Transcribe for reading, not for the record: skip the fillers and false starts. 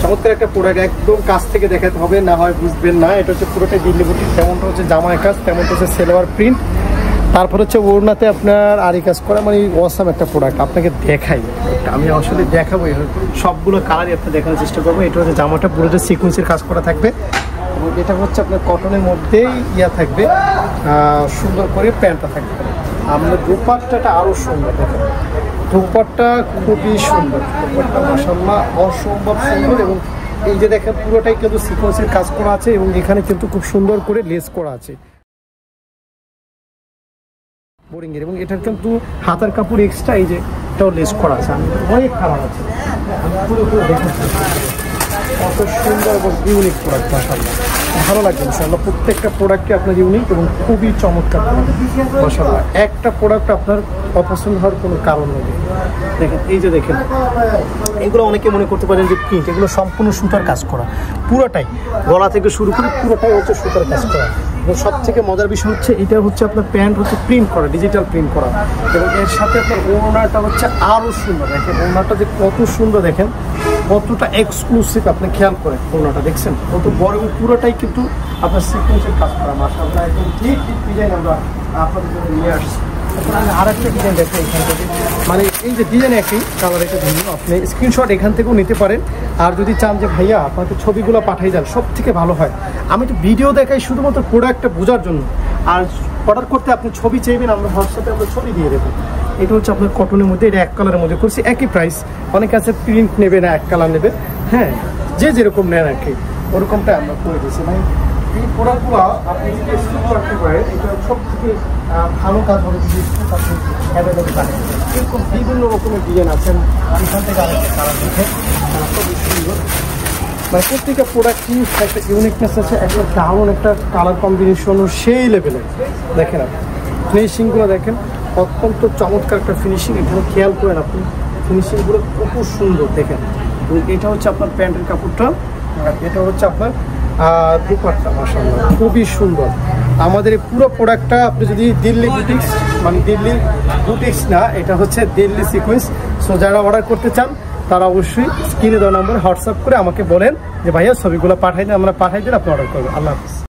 চমৎকার একটা প্রোডাক্ট, একদম কাছ থেকে দেখাতে হবে, না হয় বুঝবেন না। এটা হচ্ছে পুরোটাই দিল্লি বুটিক, তেমনটা হচ্ছে জামায় কাজ, তেমনটা হচ্ছে সেলোয়ার প্রিন্ট, তারপর হচ্ছে ওড়নাতে আপনার আরি কাজ করা, মানে অসাম একটা প্রোডাক্ট। আপনাকে দেখাই, আমি আসলে দেখাবো সবগুলো কালারই আপনি দেখানোর চেষ্টা করবো। এটা হচ্ছে জামাটা পুরোটা সিকোয়েন্সের কাজ করা থাকবে এবং এটা হচ্ছে আপনার কটনের মধ্যেই থাকবে, সুন্দর করে প্যান্টটা থাকবে। আমাদের দোপাট্টাটা আরও সুন্দর, দেখেন দোপাট্টা খুবই সুন্দর, দোপাট্টা মাশাআল্লাহ অসম্ভব সুন্দর। এবং এই যে দেখেন পুরোটাই কিন্তু সিকোয়েন্সের কাজ করা আছে এবং এখানে কিন্তু খুব সুন্দর করে লেস করা আছে বোরিংয়ের, এবং এটার কিন্তু হাতার কাপড় এক্সট্রা, এই যে এটাও লেস করা আছে। অনেক খারাপ আছে, আমি পুরো দেখে কত সুন্দর এবং ইউনিক প্রোডাক্ট, মাশাআল্লাহ ভালো লাগবে ইনশাআল্লাহ। প্রত্যেকটা প্রোডাক্টই আপনার ইউনিক এবং খুবই চমৎকার মাশাআল্লাহ। একটা প্রোডাক্ট আপনার অপছন্দ হওয়ার কোনো কারণ নেই। দেখেন এই যে দেখেন, এগুলো অনেকে মনে করতে পারেন যে প্রিন্ট, এগুলো সম্পূর্ণ সুতার কাজ করা, পুরোটাই গলা থেকে শুরু করে পুরোটাই হচ্ছে সুতার কাজ করা। এবং সব থেকে মজার বিষয় হচ্ছে এটা হচ্ছে আপনার প্যান্ট হচ্ছে প্রিন্ট করা, ডিজিটাল প্রিন্ট করা, এবং এর সাথে আপনার ওড়নাটা হচ্ছে আরও সুন্দর। দেখেন ওড়নাটা যে কত সুন্দর, দেখেন কতটা এক্সক্লুসিভ, আপনি খেয়াল করেন ওড়নাটা দেখছেন কত বড়, এবং পুরোটাই কিন্তু আপনার সিকোয়েন্সের কাজ করা মাশাআল্লাহ। একদম ঠিক ডিজাইন আমরা আপনাদের জন্য নিয়ে আসছি। আমি আর একটা ডিজাইন দেখেন এখান থেকে, মানে এই যে ডিজাইন একই কালার, এটা ভিন্ন, আপনি স্ক্রিনশট এখান থেকেও নিতে পারেন। আর যদি চান যে ভাইয়া আপনাকে ছবিগুলো পাঠিয়ে যান, সব থেকে ভালো হয়। আমি তো ভিডিও দেখাই শুধুমাত্র প্রোডাক্টটা বোঝার জন্য, আর অর্ডার করতে আপনি ছবি চাইবেন, আমরা হোয়াটসঅ্যাপে আমরা ছবি দিয়ে দেবো। এটা হচ্ছে আপনার কটনের মধ্যে, এটা এক কালারের মধ্যে করছি, একই প্রাইস। অনেকে আছে প্রিন্ট নেবে না, এক কালার নেবে, হ্যাঁ যে যেরকম নেন আর কি, ওরকমটাই আমরা করে দিয়েছি। মানে এই প্রোডাক্টগুলো আপনি যদি স্টক রাখতে পারেন, এটা সব থেকে ভালো কাজ হবে যদি আপনি অ্যাভেলেবল থাকেন। এরকম বিভিন্ন রকমের ডিজাইন আছেন, এখান থেকে আরেকটা কালার দেখেন, খুবই সুন্দর। মানে প্রত্যেকটা প্রোডাক্টই একটা ইউনিকনেস আছে, একটা দারুণ একটা কালার কম্বিনেশন সেই লেভেলের। দেখেন আপনি ফিনিশিংগুলো দেখেন, অত্যন্ত চমৎকার একটা ফিনিশিং, এখানে খেয়াল করেন আপনি ফিনিশিংগুলো খুব সুন্দর দেখেন। এটা হচ্ছে আপনার প্যান্টের কাপড়টা, এটা হচ্ছে আপনার দুপাট্টা, মাশাআল্লাহ খুবই সুন্দর। আমাদের এই পুরো প্রোডাক্টটা আপনি যদি দিল্লি বুটিক্স, মানে দিল্লি বুটিক্স না, এটা হচ্ছে দিল্লি সিকোয়েন্স। সো যারা অর্ডার করতে চান তারা অবশ্যই স্ক্রিনে দেওয়া নাম্বারে হোয়াটসঅ্যাপ করে আমাকে বলেন যে ভাইয়া ছবিগুলো পাঠাই দেন, আমরা পাঠাই দিলে আপনি অর্ডার করবেন। আল্লাহ হাফিজ।